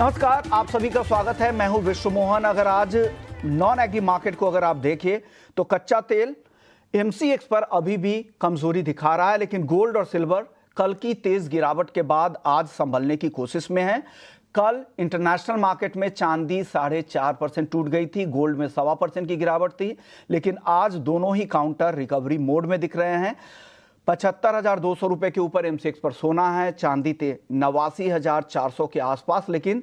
नमस्कार, आप सभी का स्वागत है। मैं हूं विश्व मोहन। अगर आज नॉन एग्री मार्केट को अगर आप देखिए तो कच्चा तेल एमसीएक्स पर अभी भी कमजोरी दिखा रहा है, लेकिन गोल्ड और सिल्वर कल की तेज गिरावट के बाद आज संभलने की कोशिश में है। कल इंटरनेशनल मार्केट में चांदी 4.5% टूट गई थी, गोल्ड में 1.25% की गिरावट थी, लेकिन आज दोनों ही काउंटर रिकवरी मोड में दिख रहे हैं। 75,200 रुपए के ऊपर एमसीएक्स पर सोना है, चांदी 89,400 के आसपास, लेकिन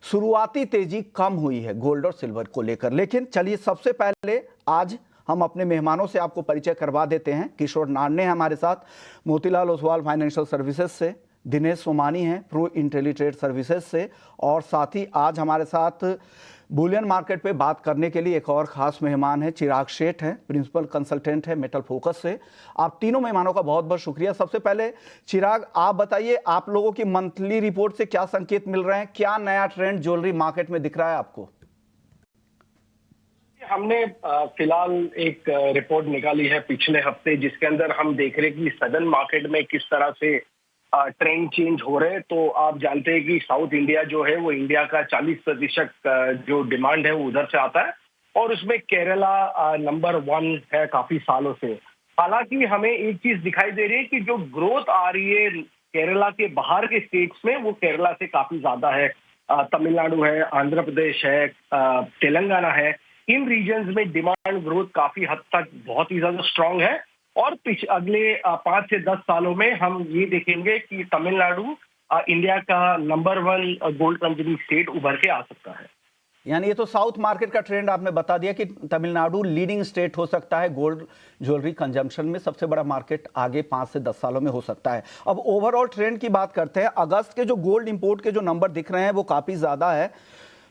शुरुआती तेजी कम हुई है गोल्ड और सिल्वर को लेकर। लेकिन चलिए सबसे पहले आज हम अपने मेहमानों से आपको परिचय करवा देते हैं। किशोर नाडने हैं हमारे साथ, मोतीलाल ओसवाल फाइनेंशियल सर्विसेज से, दिनेश सोमानी हैं प्रो इंटेलीट्रेड सर्विसेज से, और साथ ही आज हमारे साथ बुलियन मार्केट पे बात करने के लिए एक और खास मेहमान है, चिराग शेठ हैं, प्रिंसिपल कंसल्टेंट है मेटल फोकस से। आप तीनों मेहमानों का बहुत बहुत शुक्रिया। सबसे पहले चिराग, आप बताइए, आप लोगों की मंथली रिपोर्ट से क्या संकेत मिल रहे हैं, क्या नया ट्रेंड ज्वेलरी मार्केट में दिख रहा है आपको? हमने फिलहाल एक रिपोर्ट निकाली है पिछले हफ्ते, जिसके अंदर हम देख रहे हैं कि सदर्न मार्केट में किस तरह से ट्रेंड चेंज हो रहे हैं। तो आप जानते हैं कि साउथ इंडिया जो है वो इंडिया का 40% जो डिमांड है वो उधर से आता है, और उसमें केरला नंबर 1 है काफी सालों से। हालांकि हमें एक चीज दिखाई दे रही है कि जो ग्रोथ आ रही है केरला के बाहर के स्टेट्स में, वो केरला से काफी ज्यादा है। तमिलनाडु है, आंध्र प्रदेश है, तेलंगाना है, इन रीजन्स में डिमांड ग्रोथ काफी हद तक बहुत ही ज्यादा स्ट्रांग है। और अगले 5 से 10 सालों में हम ये देखेंगे कि तमिलनाडु इंडिया का नंबर 1 गोल्ड कंज्यूमिंग स्टेट उभर के आ सकता है। यानी ये तो साउथ मार्केट का ट्रेंड आपने बता दिया कि तमिलनाडु लीडिंग स्टेट हो सकता है गोल्ड ज्वेलरी कंजम्पशन में, सबसे बड़ा मार्केट आगे 5 से 10 सालों में हो सकता है। अब ओवरऑल ट्रेंड की बात करते हैं। अगस्त के जो गोल्ड इंपोर्ट के जो नंबर दिख रहे हैं वो काफी ज्यादा है।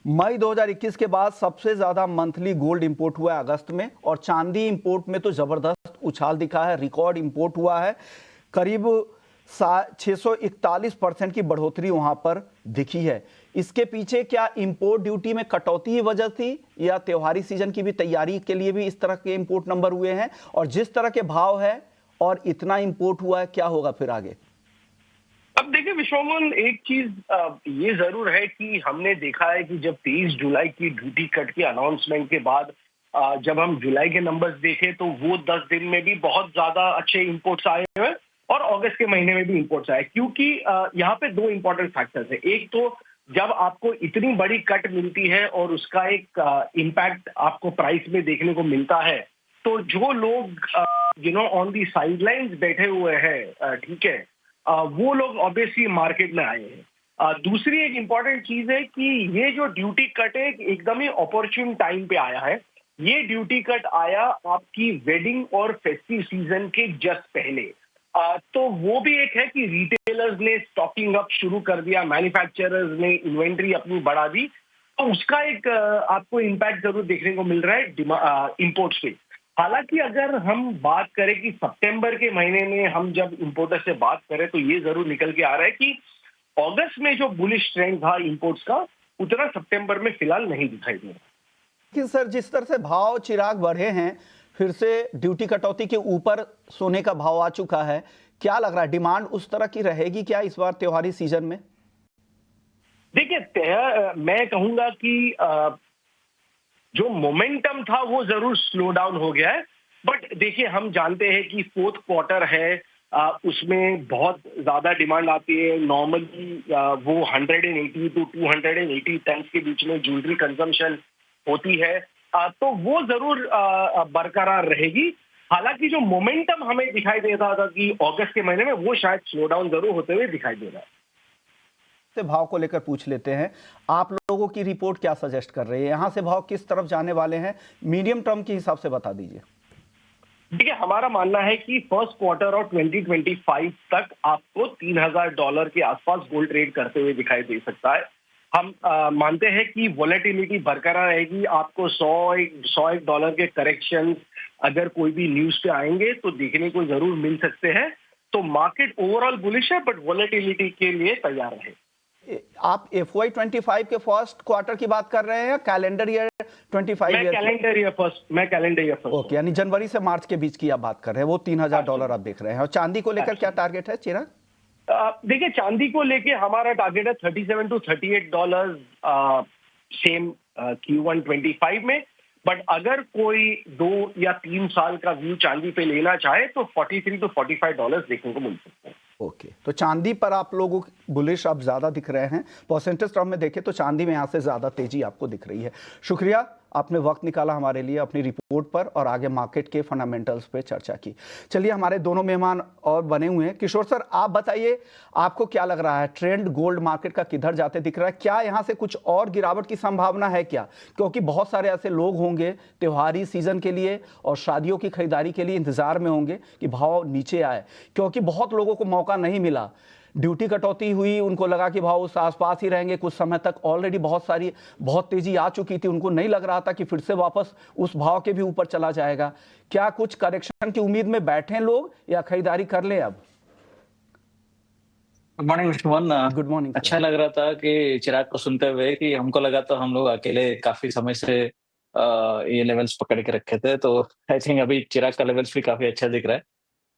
मई 2021 के बाद सबसे ज्यादा मंथली गोल्ड इंपोर्ट हुआ है अगस्त में, और चांदी इंपोर्ट में तो जबरदस्त उछाल दिखा है, रिकॉर्ड इंपोर्ट हुआ है। करीब 641% की बढ़ोतरी वहां पर दिखी है। इसके पीछे क्या इंपोर्ट ड्यूटी में कटौती की वजह थी, या त्योहारी सीजन की भी तैयारी के लिए भी इस तरह के इंपोर्ट नंबर हुए हैं? और जिस तरह के भाव है और इतना इंपोर्ट हुआ है, क्या होगा फिर आगे? अब देखिए विश्वमोहन, एक चीज ये जरूर है कि हमने देखा है कि जब 23 जुलाई की ड्यूटी कट के अनाउंसमेंट के बाद जब हम जुलाई के नंबर्स देखे तो वो 10 दिन में भी बहुत ज्यादा अच्छे इंपोर्ट्स आए हुए, और अगस्त के महीने में भी इंपोर्ट्स आए। क्योंकि यहाँ पे 2 इंपॉर्टेंट फैक्टर्स है। एक तो जब आपको इतनी बड़ी कट मिलती है और उसका एक इम्पैक्ट आपको प्राइस में देखने को मिलता है, तो जो लोग ऑन दी साइडलाइंस बैठे हुए हैं, ठीक है, वो लोग ऑब्वियसली मार्केट में आए हैं। दूसरी एक इंपॉर्टेंट चीज है कि ये जो ड्यूटी कट है एकदम ही अपॉर्चुन टाइम पे आया है। ये ड्यूटी कट आया आपकी वेडिंग और फेस्टिव सीजन के जस्ट पहले। तो वो भी एक है कि रिटेलर्स ने स्टॉकिंग अप शुरू कर दिया, मैन्युफैक्चरर्स ने इन्वेंट्री अपनी बढ़ा दी, तो उसका एक आपको इम्पैक्ट जरूर देखने को मिल रहा है इंपोर्ट्स पे। हालांकि अगर हम बात करें कि सितंबर के महीने में हम जब इंपोर्टर से बात करें तो ये जरूर निकल के आ रहा है कि अगस्त में जो बुलिश ट्रेंड था इंपोर्ट्स का, उतना सितंबर में फिलहाल नहीं दिखाई दे रहा। कि सर, जिस तरह से भाव चिराग बढ़े हैं, फिर से ड्यूटी कटौती के ऊपर सोने का भाव आ चुका है, क्या लग रहा है डिमांड उस तरह की रहेगी क्या इस बार त्योहारी सीजन में? देखिए, मैं कहूंगा कि जो मोमेंटम था वो जरूर स्लो डाउन हो गया है। बट देखिए, हम जानते हैं कि 4th क्वार्टर है, उसमें बहुत ज्यादा डिमांड आती है। नॉर्मली वो 180 to 280 टन्स के बीच में ज्वेलरी कंजम्पशन होती है, तो वो जरूर बरकरार रहेगी। हालांकि जो मोमेंटम हमें दिखाई देता था कि अगस्त के महीने में, वो शायद स्लो डाउन जरूर होते हुए दिखाई दे रहा है। से भाव को लेकर पूछ लेते हैं, आप लोगों की रिपोर्ट क्या सजेस्ट कर रही है, यहां से भाव किस तरफ जाने वाले हैं, मीडियम टर्म के हिसाब से बता दीजिए। देखिए, हमारा मानना है कि फर्स्ट क्वार्टर और 2025 तक आपको $3,000 के आसपास गोल्ड ट्रेड करते हुए दिखाई दे सकता है। हम मानते हैं कि वॉलेटिलिटी बरकरार रहेगी। आपको $100 के करेक्शन अगर कोई भी न्यूज पे आएंगे तो देखने को जरूर मिल सकते हैं। तो मार्केट ओवरऑल बुलिश है, बट वॉलेटिलिटी के लिए तैयार रहे। आप FY25 के फर्स्ट क्वार्टर की बात कर रहे हैं या कैलेंडर ईयर 25? मैं कैलेंडर ईयर फर्स्ट। ओके, यानी जनवरी से मार्च के बीच की आप बात कर रहे हैं। वो $3,000 आप देख रहे हैं। और चांदी को लेकर क्या टारगेट है चिराग? देखिए, चांदी को लेके हमारा टारगेट है $37 to $38 सेम Q1 25 में। बट अगर कोई 2 या 3 साल का व्यू चांदी पे लेना चाहे तो $43 to $45 देखने को मिल सकते हैं। ओके, तो चांदी पर आप लोगों बुलिश आप ज़्यादा दिख रहे हैं। परसेंटेज टर्म में देखें तो चांदी में यहाँ से ज़्यादा तेजी आपको दिख रही है। शुक्रिया, आपने वक्त निकाला हमारे लिए अपनी रिपोर्ट पर और आगे मार्केट के फंडामेंटल्स पे चर्चा की। चलिए, हमारे दोनों मेहमान और बने हुए हैं। किशोर सर, आप बताइए, आपको क्या लग रहा है, ट्रेंड गोल्ड मार्केट का किधर जाते दिख रहा है? क्या यहाँ से कुछ और गिरावट की संभावना है क्या? क्योंकि बहुत सारे ऐसे लोग होंगे त्योहारी सीजन के लिए और शादियों की खरीदारी के लिए इंतजार में होंगे कि भाव नीचे आए, क्योंकि बहुत लोगों को मौका नहीं मिला। ड्यूटी कटौती हुई, उनको लगा कि भाव उस आसपास ही रहेंगे कुछ समय तक। ऑलरेडी बहुत तेजी आ चुकी थी, उनको नहीं लग रहा था कि फिर से वापस उस भाव के भी ऊपर चला जाएगा। क्या कुछ करेक्शन की उम्मीद में बैठे लोग या खरीदारी कर लें अब? Good morning Vishnuvan. Good morning sir. अच्छा लग रहा था कि चिराग को सुनते हुए कि हमको लगा तो हम लोग अकेले काफी समय से ये लेवल्स पकड़ के रखे थे, तो आई थिंक अभी चिराग का लेवल्स भी काफी अच्छा दिख रहा है।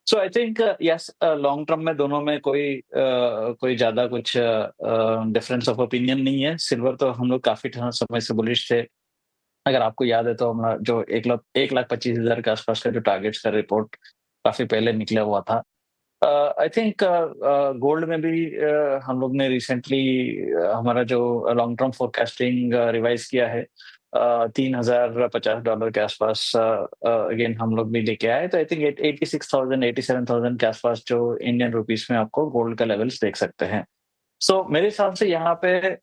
So I think yes, long term में दोनों में कोई ज्यादा कुछ डिफरेंस ऑफ ओपिनियन नहीं है। सिल्वर तो हम लोग काफी समय से बुलिश थे। अगर आपको याद है तो हमारा जो 1,25,000 के आसपास का जो टारगेट्स का रिपोर्ट काफी पहले निकला हुआ था। आई थिंक गोल्ड में भी हम लोग ने रिसेंटली हमारा जो लॉन्ग टर्म फोरकास्टिंग रिवाइज किया है, $3,050 के आसपास अगेन हम लोग भी लेके आए। तो आई थिंक 86,000 87,000 के आसपास जो इंडियन रुपीस में आपको गोल्ड का लेवल्स देख सकते हैं। सो मेरे हिसाब से यहाँ पे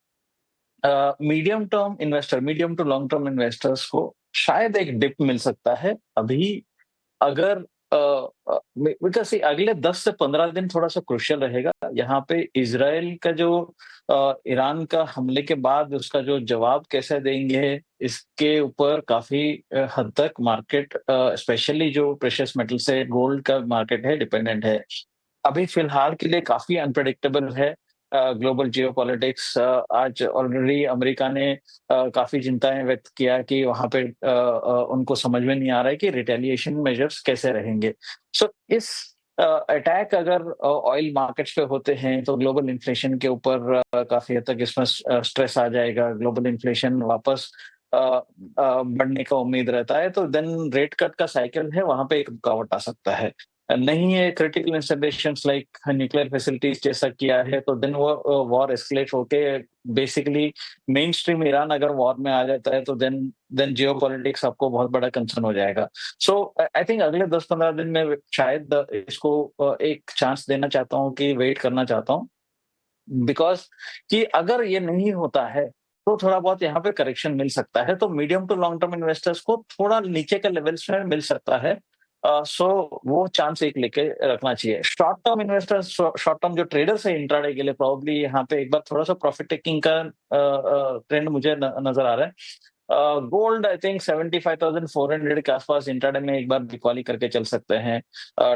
medium to long term investors को शायद एक डिप मिल सकता है अभी। अगर बिकॉज़ सी अगले 10 से 15 दिन थोड़ा-सा क्रूशियल रहेगा। यहाँ पे इज़राइल का जो ईरान का हमले के बाद उसका जो जवाब कैसे देंगे, इसके ऊपर काफ़ी हद तक मार्केट स्पेशली जो प्रेशियस मेटल से गोल्ड का मार्केट है, डिपेंडेंट है। अभी फिलहाल के लिए काफ़ी अनप्रेडिक्टेबल है ग्लोबल जियोपॉलिटिक्स। आज ऑलरेडी अमेरिका ने काफ़ी चिंताएँ व्यक्त किया कि वहाँ पे उनको समझ में नहीं आ रहा है कि रिटेलिएशन मेजर्स कैसे रहेंगे। सो इस अटैक अगर ऑयल मार्केट्स पे होते हैं तो ग्लोबल इन्फ्लेशन के ऊपर काफ़ी हद तक इसमें स्ट्रेस आ जाएगा। ग्लोबल इन्फ्लेशन वापस बढ़ने का उम्मीद रहता है, तो देन रेट कट का साइकिल है, वहाँ पे एक रुकावट आ सकता है। नहीं है critical installations like nuclear facilities जैसा किया है, तो देन वो वॉर एस्केलेट होके बेसिकली मेन स्ट्रीम ईरान अगर वॉर में आ जाता है तो देन जियोपॉलिटिक्स आपको बहुत बड़ा कंसर्न हो जाएगा। सो आई थिंक अगले 10-15 दिन में शायद इसको एक चांस देना चाहता हूँ कि वेट करना चाहता हूँ, बिकॉज़ कि अगर ये नहीं होता है तो थोड़ा बहुत यहाँ पे करेक्शन मिल सकता है। तो medium to long term investors को थोड़ा नीचे के लेवल्स में मिल सकता है। सो वो चांस एक लेके रखना चाहिए। Short term investors, short term जो ट्रेडर्स है इंट्राडे के लिए प्रोबेबली यहाँ पे एक बार थोड़ा-सा प्रॉफिट टेकिंग का ट्रेंड मुझे नज़र आ रहा है। गोल्ड आई थिंक 75,400 के आसपास इंट्राडे में एक बार बिकॉली करके चल सकते हैं।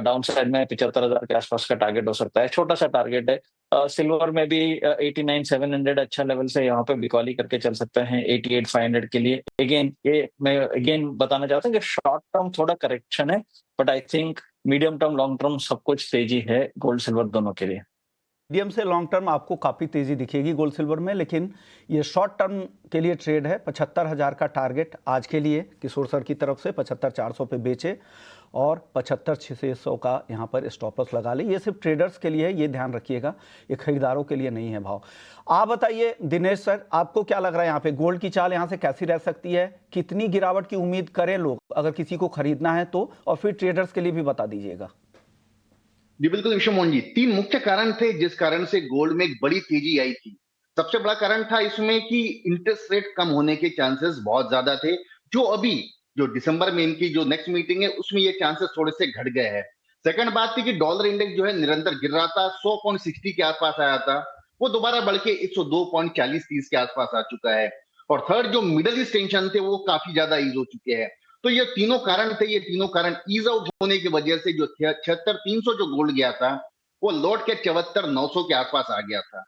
डाउन साइड में 75,000 के आसपास का टारगेट हो सकता है, छोटा सा टारगेट है। सिल्वर में भी 89,700 अच्छा लेवल से यहाँ पे बिकॉली करके चल सकते हैं 88,500 के लिए। मैं बताना चाहता हूँ कि शॉर्ट टर्म थोड़ा करेक्शन है, but I think medium term long term सब कुछ तेजी है गोल्ड सिल्वर दोनों के लिए। मीडियम से लॉन्ग टर्म आपको काफ़ी तेज़ी दिखेगी गोल्ड सिल्वर में, लेकिन ये शॉर्ट टर्म के लिए ट्रेड है। 75,000 का टारगेट आज के लिए किशोर सर की तरफ से 75,400 पे बेचे और 75,600 का यहाँ पर स्टॉप लॉस लगा ले। ये सिर्फ ट्रेडर्स के लिए है, ये ध्यान रखिएगा, ये खरीदारों के लिए नहीं है भाव। आप बताइए दिनेश सर, आपको क्या लग रहा है यहाँ पे गोल्ड की चाल यहाँ से कैसी रह सकती है? कितनी गिरावट की उम्मीद करें लोग अगर किसी को खरीदना है तो, और फिर ट्रेडर्स के लिए भी बता दीजिएगा। जी बिल्कुल विश्वमोहन जी, 3 मुख्य कारण थे जिस कारण से गोल्ड में एक बड़ी तेजी आई थी। सबसे बड़ा कारण था इसमें कि इंटरेस्ट रेट कम होने के चांसेस बहुत ज्यादा थे, जो अभी जो दिसंबर में इनकी जो नेक्स्ट मीटिंग है उसमें ये चांसेस थोड़े से घट गए हैं। सेकंड बात थी कि डॉलर इंडेक्स जो है निरंतर गिर रहा था, 100.60 के आसपास आया था, वो दोबारा बढ़ के 102.40-30 के आसपास आ चुका है। और थर्ड जो मिडल ईस्ट टेंशन थे वो काफी ज्यादा ईज हो चुके हैं। तो ये तीनों कारण थे, ये तीनों कारण ईज आउट होने की वजह से जो 76,300 जो गोल्ड गया था वो लौट के 74,900 के आसपास आ गया था।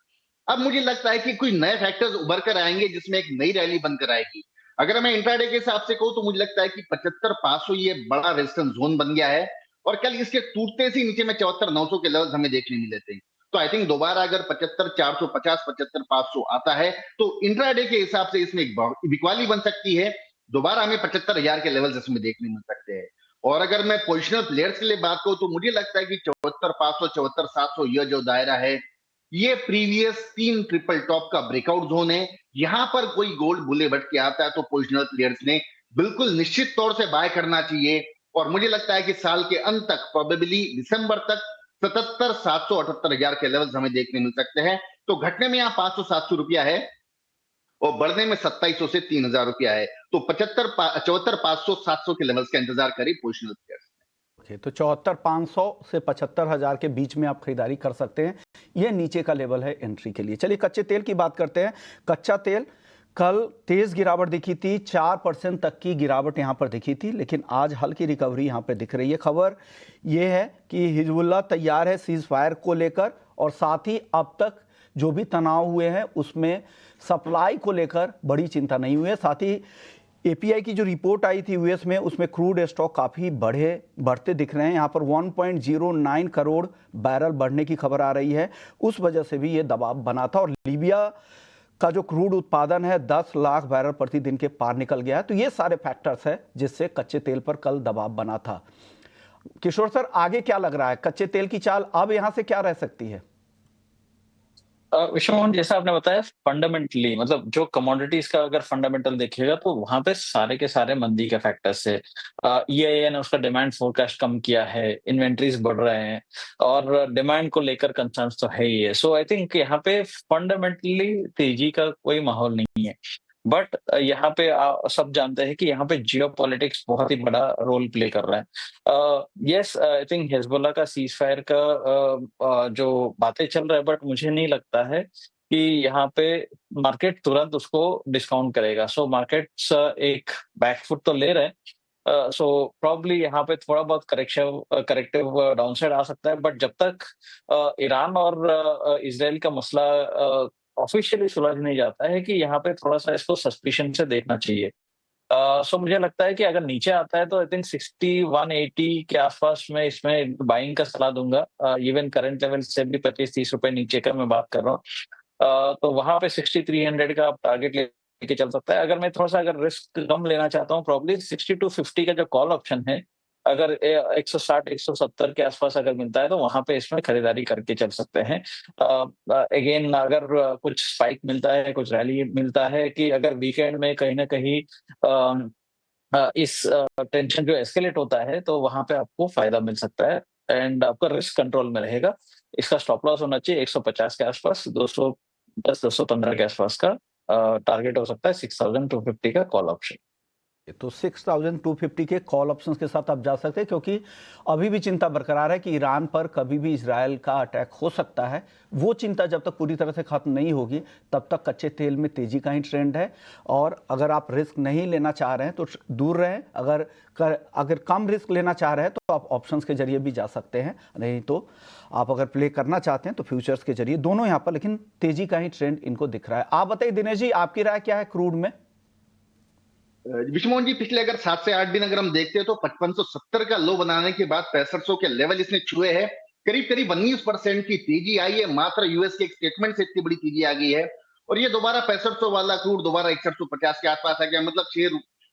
अब मुझे लगता है कि कुछ नए फैक्टर्स उभर कर आएंगे जिसमें एक नई रैली बनकर आएगी। अगर मैं इंट्राडे के हिसाब से कहूं तो मुझे लगता है कि 75,500 ये बड़ा रेजिस्टेंस जोन बन गया है और कल इसके टूटते से नीचे में 74,900 के लेवल हमें देखने मिले थे। तो आई थिंक दोबारा अगर 75,450, 75,500 आता है तो इंट्राडे के हिसाब से इसमें एक बिकवाली बन सकती है। दोबारा हमें 75,000 के लेवल्स इसमें देखने मिल सकते हैं। और अगर मैं पोजिशनल प्लेयर्स के लिए बात करूं तो मुझे लगता है कि 74,500, 74,700 यह जो दायरा है, ये प्रीवियस 3 ट्रिपल टॉप का ब्रेकआउट जोन है। यहां पर कोई गोल्ड बुले बट के आता है तो पोजिशनल प्लेयर्स ने बिल्कुल निश्चित तौर से बाय करना चाहिए। और मुझे लगता है कि साल के अंत तक, प्रोबेबली दिसंबर तक 77,700, 78,000 के लेवल्स हमें देखने मिल सकते हैं। तो घटने में यहाँ 500-700 रुपया है और बढ़ने में 2700 से 3,000 रुपया है। तो 74,500, 700 के लेवल्स का इंतजार करें पोजिशनल प्लेयर्स। तो 74,500 से 75,000 के बीच में आप खरीदारी कर सकते हैं। यह नीचे का लेवल है एंट्री के लिए। चलिए कच्चे तेल की बात करते हैं। कच्चा तेल कल तेज गिरावट दिखी थी, 4% तक की गिरावट यहां पर दिखी थी, लेकिन आज हल्की रिकवरी यहां पर दिख रही है। खबर यह है कि हिजबुल्लाह तैयार है सीज फायर को लेकर, और साथ ही अब तक जो भी तनाव हुए हैं उसमें सप्लाई को लेकर बड़ी चिंता नहीं हुई है। साथ ही एपीआई की जो रिपोर्ट आई थी यूएस में, उसमें क्रूड स्टॉक काफ़ी बढ़ते दिख रहे हैं। यहाँ पर 1.09 करोड़ बैरल बढ़ने की खबर आ रही है। उस वजह से भी ये दबाव बना था। और लीबिया का जो क्रूड उत्पादन है 10 लाख बैरल प्रतिदिन के पार निकल गया है। तो ये सारे फैक्टर्स हैं जिससे कच्चे तेल पर कल दबाव बना था। किशोर सर, आगे क्या लग रहा है? कच्चे तेल की चाल अब यहाँ से क्या रह सकती है? विश्वमोहन, जैसा आपने बताया, फंडामेंटली मतलब जो कमोडिटीज का अगर फंडामेंटल देखिएगा तो वहां पे सारे के सारे मंदी के फैक्टर्स है। ईआईए ने उसका डिमांड फोरकास्ट कम किया है, इन्वेंट्रीज बढ़ रहे हैं और डिमांड को लेकर कंसर्न्स तो है ही है। सो आई थिंक यहाँ पे फंडामेंटली तेजी का कोई माहौल नहीं है। बट यहाँ पे सब जानते हैं कि यहाँ पे जियोपॉलिटिक्स बहुत ही बड़ा रोल प्ले कर रहा है। यस, आई थिंक हिजबुल्लाह का सीज फायर का जो बातें चल रहा है, बट मुझे नहीं लगता है कि यहाँ पे मार्केट तुरंत उसको डिस्काउंट करेगा। सो मार्केट्स एक बैकफुट तो ले रहे हैं। सो प्रॉब्ली यहाँ पे थोड़ा बहुत करेक्टिव डाउनसाइड आ सकता है, बट जब तक ईरान और इजराइल का मसला ऑफिशियली सुलझ नहीं जाता है कि यहाँ पे थोड़ा सा इसको सस्पिशन से देखना चाहिए। सो मुझे लगता है कि अगर नीचे आता है तो आई थिंक 60-180 के आसपास में इसमें बाइंग का सलाह दूंगा। इवन करंट लेवल से भी 25-30 रुपए नीचे का मैं बात कर रहा हूँ। तो वहां पे 6300 का आप टारगेट लेके चल सकता है। अगर मैं थोड़ा सा अगर रिस्क कम लेना चाहता हूँ, प्रॉब्ली 60-50 का जो कॉल ऑप्शन है, अगर 160-170 के आसपास अगर मिलता है तो वहां पे इसमें खरीदारी करके चल सकते हैं। अगेन अगर कुछ स्पाइक मिलता है, कुछ रैली मिलता है, कि अगर वीकेंड में कहीं ना कहीं इस टेंशन जो एस्केलेट होता है तो वहां पे आपको फायदा मिल सकता है एंड आपका रिस्क कंट्रोल में रहेगा। इसका स्टॉप लॉस होना चाहिए 150 के आसपास, 210-215 के आसपास का टारगेट हो सकता है 6250 का कॉल ऑप्शन। तो 6250 के कॉल ऑप्शंस के साथ आप जा सकते हैं, क्योंकि अभी भी चिंता बरकरार है कि ईरान पर कभी भी इजराइल का अटैक हो सकता है। वो चिंता जब तक पूरी तरह से खत्म नहीं होगी तब तक कच्चे तेल में तेजी का ही ट्रेंड है। और अगर आप रिस्क नहीं लेना चाह रहे हैं तो दूर रहें। अगर कम रिस्क लेना चाह रहे हैं तो आप ऑप्शंस के जरिए भी जा सकते हैं, नहीं तो आप अगर प्ले करना चाहते हैं तो फ्यूचर्स के जरिए, दोनों यहाँ पर, लेकिन तेजी का ही ट्रेंड इनको दिख रहा है। आप बताइए दिनेश जी, आपकी राय क्या है क्रूड में? विश्वमोहन जी, पिछले अगर 7 से 8 दिन अगर हम देखते हैं तो 5570 का लो बनाने के बाद 6500 के लेवल इसने छुए हैं। करीब करीब 19% की तेजी आई है। मात्र यूएस के एक स्टेटमेंट से इतनी बड़ी तेजी आ गई है और ये दोबारा 6500 वाला क्रूड दोबारा 6150 के आसपास आ गया। मतलब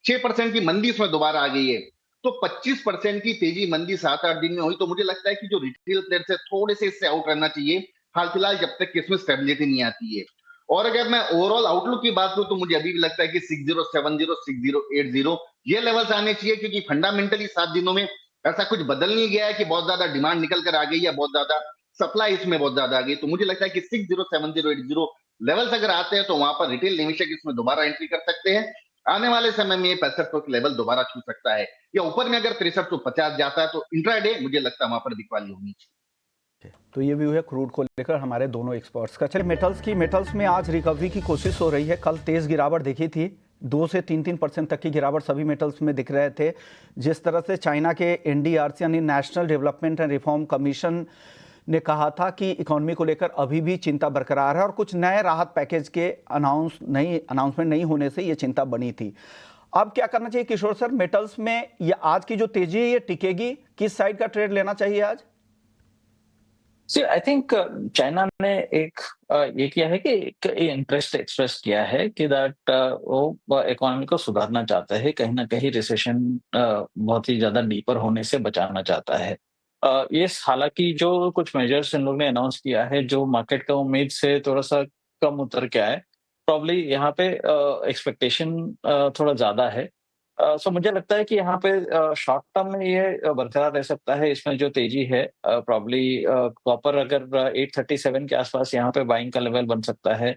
6% की मंदी इसमें दोबारा आ गई है। तो 25% की तेजी मंदी 7-8 दिन में हुई। तो मुझे लगता है कि जो रिटेल प्लेयर्स है थोड़े से इससे आउट रहना चाहिए हाल फिलहाल, जब तक इसमें स्टेबिलिटी नहीं आती है। और अगर मैं ओवरऑल आउटलुक की बात करूं तो मुझे अभी भी लगता है कि 6070, 6080 ये लेवल्स आने चाहिए, क्योंकि फंडामेंटली 7 दिनों में ऐसा कुछ बदल नहीं गया है कि बहुत ज्यादा डिमांड निकल कर आ गई या बहुत ज्यादा सप्लाई इसमें बहुत ज्यादा आ गई। तो मुझे लगता है कि 6070, 80 लेवल्स अगर आते हैं तो वहां पर रिटेल निवेशक इसमें दोबारा एंट्री कर सकते हैं। आने वाले समय में 6500 के लेवल दोबारा छू सकता है, या ऊपर में अगर 6350 जाता है तो इंट्राडे मुझे लगता है वहां पर बिकवाली होनी चाहिए। तो ये व्यू है क्रूड को लेकर हमारे दोनों एक्सपर्ट्स का। चलिए मेटल्स में आज रिकवरी की कोशिश हो रही है। कल तेज गिरावट देखी थी, 2 से 3% तक की गिरावट सभी मेटल्स में दिख रहे थे। जिस तरह से चाइना के एनडीआरसी यानी national development and reform commission ने कहा था कि इकोनॉमी को लेकर अभी भी चिंता बरकरार है और कुछ नए राहत पैकेज के अनाउंसमेंट नहीं होने से ये चिंता बनी थी। अब क्या करना चाहिए किशोर सर मेटल्स में? ये आज की जो तेजी है ये टिकेगी? किस साइड का ट्रेड लेना चाहिए आज? सी आई थिंक चाइना ने एक ये किया है कि एक इंटरेस्ट एक्सप्रेस किया है कि दैट वो इकोनॉमी को सुधारना चाहता है, कहीं ना कहीं रिसेशन बहुत ही ज्यादा डीपर होने से बचाना चाहता है। ये हालांकि जो कुछ मेजर्स इन लोग ने अनाउंस किया है जो मार्केट का उम्मीद से थोड़ा सा कम उतर के आए, प्रॉब्ली यहाँ पे एक्सपेक्टेशन थोड़ा ज्यादा है। सो मुझे लगता है कि यहाँ पे शॉर्ट टर्म में ये बरकरार रह सकता है। इसमें जो तेजी है प्रॉब्ली कॉपर अगर 837 के आसपास यहाँ पे बाइंग का लेवल बन सकता है।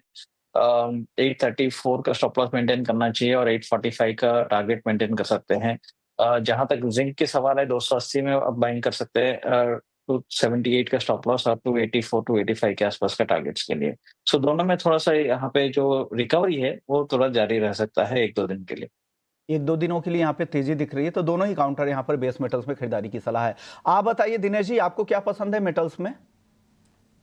834 का स्टॉप लॉस मेंटेन करना चाहिए और 845 का टारगेट मेंटेन कर सकते हैं। जहां तक जिंक की सवाल है 280 में अब बाइंग कर सकते हैं 278 का स्टॉप लॉस और 284 285 के आसपास का टारगेट्स के लिए। सो दोनों में थोड़ा सा यहाँ पे जो रिकवरी है वो थोड़ा जारी रह सकता है 1-2 दिन के लिए। 1-2 दिनों के लिए यहाँ पे तेजी दिख रही है, तो दोनों ही काउंटर यहाँ पर बेस मेटल्स में खरीदारी की सलाह है। आप बताइए दिनेश जी, आपको क्या पसंद है मेटल्स में?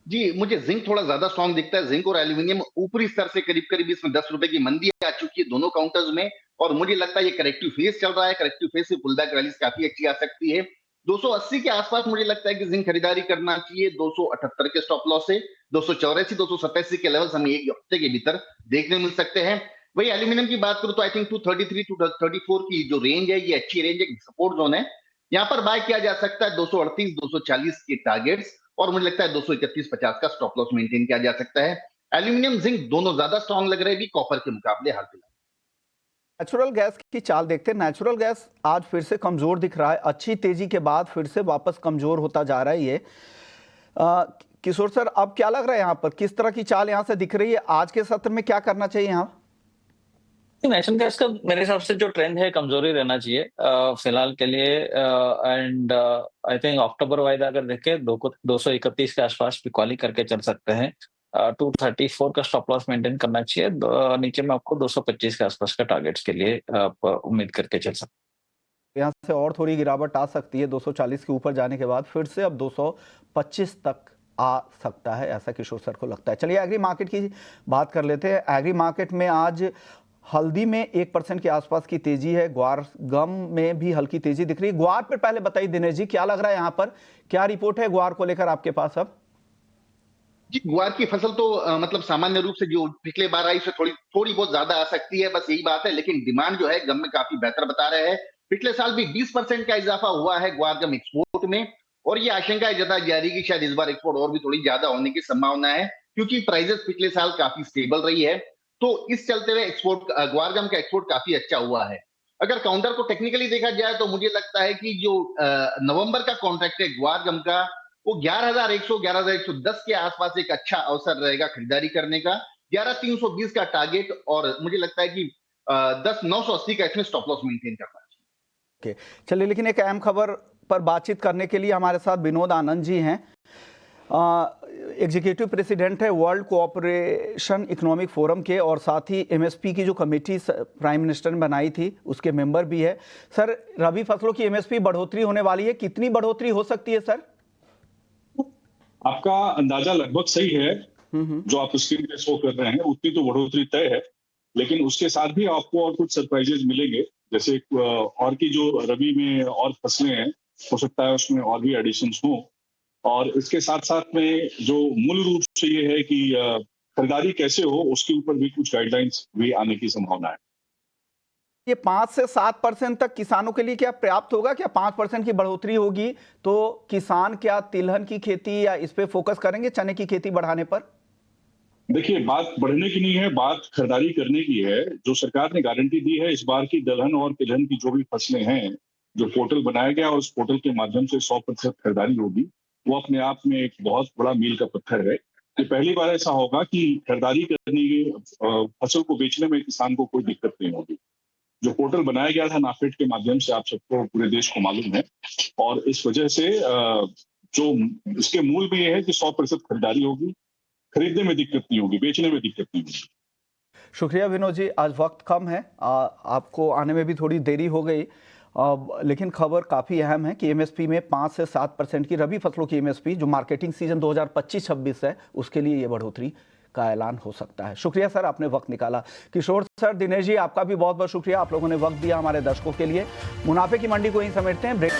जी, मुझे जिंक थोड़ा ज्यादा स्ट्रांग दिखता है। जिंक और एल्यूमिनियम ऊपरी स्तर से करीब इसमें 10 रुपए की मंदी आ चुकी है दोनों काउंटर्स में, और मुझे लगता है ये करेक्टिव फेज चल रहा है। करेक्टिव फेज से पुल बैक रैलीज काफी अच्छी आ सकती है। 280 के आसपास मुझे लगता है कि जिंक खरीदारी करना चाहिए 278 के स्टॉप लॉस से। 284 287 के लेवल्स हमें एक हफ्ते के भीतर देखने मिल सकते हैं। वही एल्यूमिनियम की बात करूं तो आई थिंक 233 234 की जो रेंज है ये अच्छी रेंज है, सपोर्ट जोन है। यहाँ पर बाय किया जा सकता है 238 240 के टारगेट्स, और मुझे लगता है 231-50 का स्टॉप लॉस मेंटेन किया जा सकता है। एल्यूमिनियम जिंक दोनों ज्यादा स्ट्रांग लग रहे हैं कॉपर के मुकाबले हाल फिलहाल। नेचुरल गैस की चाल देखते हैं। नेचुरल गैस आज फिर से कमजोर दिख रहा है, अच्छी तेजी के बाद फिर से वापस कमजोर होता जा रहा है ये। किशोर सर, अब क्या लग रहा है यहाँ पर, किस तरह की चाल यहाँ से दिख रही है? आज के सत्र में क्या करना चाहिए यहाँ? नेचुरल गैस का मेरे हिसाब से जो ट्रेंड है कमजोरी रहना चाहिए फिलहाल के लिए। And I think October wise अगर देखें 231 के आसपास भी क्वाली करके चल सकते हैं। 234 का स्टॉप लॉस मेंटेन करना चाहिए। नीचे में आपको 225 के आसपास का टारगेट्स के लिए आप उम्मीद करके चल सकते हैं। यहाँ से और थोड़ी गिरावट आ सकती है 240 के ऊपर जाने के बाद, फिर से अब 225 तक आ सकता है, ऐसा किशोर सर को लगता है। चलिए एग्री मार्केट की बात कर लेते हैं। एग्री मार्केट में आज हल्दी में 1% के आसपास की तेजी है, ग्वार गम में भी हल्की तेजी दिख रही है। ग्वार पर पहले बताइए दिनेश जी, क्या लग रहा है यहाँ पर, क्या रिपोर्ट है ग्वार को लेकर आपके पास अब? जी, ग्वार की फसल तो मतलब सामान्य रूप से जो पिछले बार आई से थोड़ी बहुत ज्यादा आ सकती है, बस यही बात है। लेकिन डिमांड जो है गम में काफी बेहतर बता रहे हैं। पिछले साल भी 20% का इजाफा हुआ है ग्वार गम एक्सपोर्ट में, और ये आशंका जताई जा रही है कि शायद इस बार एक्सपोर्ट और भी थोड़ी ज्यादा होने की संभावना है, क्योंकि प्राइसेस पिछले साल काफी स्टेबल रही है। तो इस चलते हुए एक्सपोर्ट ग्वार गम का एक्सपोर्ट काफी अच्छा हुआ है। अगर काउंटर को टेक्निकली देखा जाए तो मुझे लगता है कि जो नवंबर का कॉन्ट्रैक्ट है ग्वार गम का, वो 11,100 11,110 के आसपास एक अच्छा अवसर रहेगा खरीदारी करने का। 11,320 का टारगेट, और मुझे लगता है कि 10,980 का इसमें स्टॉप लॉस मेंटेन करना चाहिए। चलिए, लेकिन एक अहम खबर पर बातचीत करने के लिए हमारे साथ विनोद आनंद जी हैं। एग्जीक्यूटिव प्रेसिडेंट है वर्ल्ड कोऑपरेशन इकोनॉमिक फोरम के, और साथ ही एमएसपी की जो कमेटी प्राइम मिनिस्टर ने बनाई थी उसके मेंबर भी है। सर, रबी फसलों की एमएसपी बढ़ोतरी होने वाली है, कितनी बढ़ोतरी हो सकती है सर? आपका अंदाजा लगभग सही है। जो आप स्क्रीन पे शो कर रहे हैं उतनी तो बढ़ोतरी तय है, लेकिन उसके साथ भी आपको और कुछ सरप्राइजेज मिलेंगे। जैसे और की जो रबी में और फसलें हैं, हो सकता है उसमें और भी एडिशंस हो। और इसके साथ साथ में जो मूल रूप से ये है कि खरीदारी कैसे हो, उसके ऊपर भी कुछ गाइडलाइंस भी आने की संभावना है। ये 5 से 7% तक किसानों के लिए क्या पर्याप्त होगा? क्या 5% की बढ़ोतरी होगी तो किसान क्या तिलहन की खेती या इस पे फोकस करेंगे, चने की खेती बढ़ाने पर? देखिए, बात बढ़ने की नहीं है, बात खरीदारी करने की है। जो सरकार ने गारंटी दी है इस बार की दलहन और तिलहन की जो भी फसलें हैं, जो पोर्टल बनाया गया और उस पोर्टल के माध्यम से 100% खरीदारी होगी, वो अपने आप में एक बहुत बड़ा मील का पत्थर है। ये पहली बार ऐसा होगा कि खरीदारी करने की फसल को बेचने में किसान को कोई दिक्कत नहीं होगी। जो पोर्टल बनाया गया था नाफेड के माध्यम से, आप सबको पूरे देश को मालूम है, और इस वजह से जो इसके मूल में यह है कि 100% खरीदारी होगी, खरीदने में दिक्कत नहीं होगी, बेचने में दिक्कत नहीं होगी। शुक्रिया विनोद जी, आज वक्त कम है, आपको आने में भी थोड़ी देरी हो गई, लेकिन खबर काफ़ी अहम है कि एमएसपी में 5 से 7% की रबी फसलों की एमएसपी जो मार्केटिंग सीजन 2025-26 है उसके लिए ये बढ़ोतरी का ऐलान हो सकता है। शुक्रिया सर, आपने वक्त निकाला। किशोर सर, दिनेश जी, आपका भी बहुत बहुत शुक्रिया, आप लोगों ने वक्त दिया हमारे दर्शकों के लिए। मुनाफे की मंडी को यहीं समेटते हैं, ब्रेक।